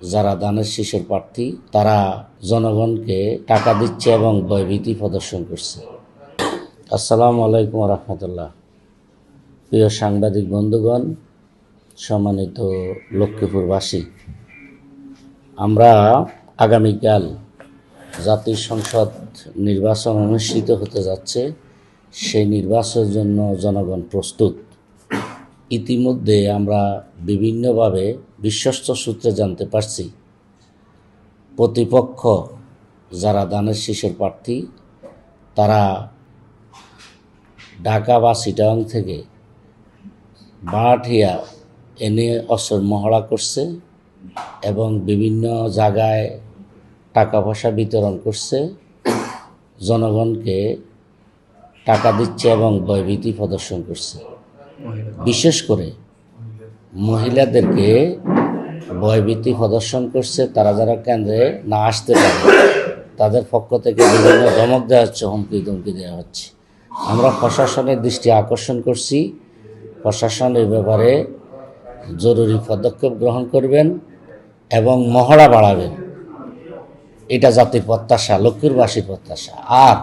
যারা দানের শীষের প্রার্থী তারা জনগণকে টাকা দিচ্ছে এবং ভয়ভীতি প্রদর্শন করছে। আসসালামু আলাইকুম রহমতুল্লাহ। প্রিয় সাংবাদিক বন্ধুগণ, সম্মানিত লক্ষ্মীপুরবাসী, আমরা আগামীকাল জাতীয় সংসদ নির্বাচন অনুষ্ঠিত হতে যাচ্ছে। সেই নির্বাচনের জন্য জনগণ প্রস্তুত। ইতিমধ্যে আমরা বিভিন্নভাবে বিশ্বস্ত সূত্রে জানতে পারছি, প্রতিপক্ষ যারা দানের শীষের প্রার্থী তারা ঢাকা বা চিটাগাং থেকে ভাড়াটিয়া এনে অস্ত্র মহড়া করছে এবং বিভিন্ন জায়গায় টাকা পয়সা বিতরণ করছে, জনগণকে টাকা দিচ্ছে এবং ভয়ভীতি প্রদর্শন করছে। বিশেষ করে মহিলাদেরকে ভয়ভীতি প্রদর্শন করছে। তারা যারা কেন্দ্রে না আসতে পারে তাদের পক্ষ থেকে বিভিন্ন ধমক দেওয়া হচ্ছে, হুমকি ধমকি দেওয়া হচ্ছে। আমরা প্রশাসনের দৃষ্টি আকর্ষণ করছি, প্রশাসন এই ব্যাপারে জরুরি পদক্ষেপ গ্রহণ করবেন এবং মহড়া বাড়াবেন। এটা জাতির প্রত্যাশা, লক্ষ্মীপুরবাসীর প্রত্যাশা। আর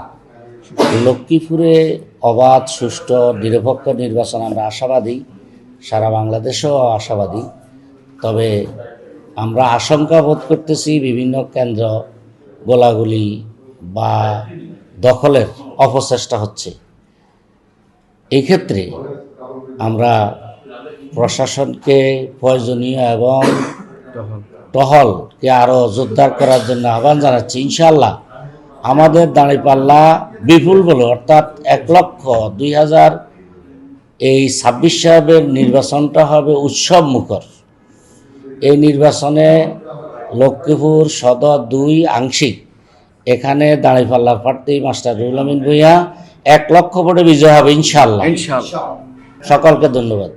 লক্ষ্মীপুরে অবাধ, সুষ্ঠু, নিরপেক্ষ নির্বাচন আমরা আশাবাদী, সারা বাংলাদেশেও আশাবাদী। তবে আমরা আশঙ্কা বোধ করতেছি বিভিন্ন কেন্দ্র গোলাগুলি বা দখলের অপচেষ্টা হচ্ছে। এই ক্ষেত্রে আমরা প্রশাসনকে প্রয়োজনীয় এবং টহলকে আরও জোরদার করার জন্য আহ্বান জানাচ্ছি। ইনশাআল্লাহ আমাদের দাঁড়িপাল্লা বিপুল বলে, অর্থাৎ 1,02,000 এই 26 সাহেবের নির্বাচনটা হবে উৎসব মুখর। এই নির্বাচনে লক্ষ্মীপুর সদর 2 আংশিক, এখানে দাঁড়িপাল্লার প্রার্থী মাস্টার রুহুল আমিন ভূঁইয়া 1 লক্ষ ভোটে বিজয় হবে ইনশাআল্লাহ। সকলকে ধন্যবাদ।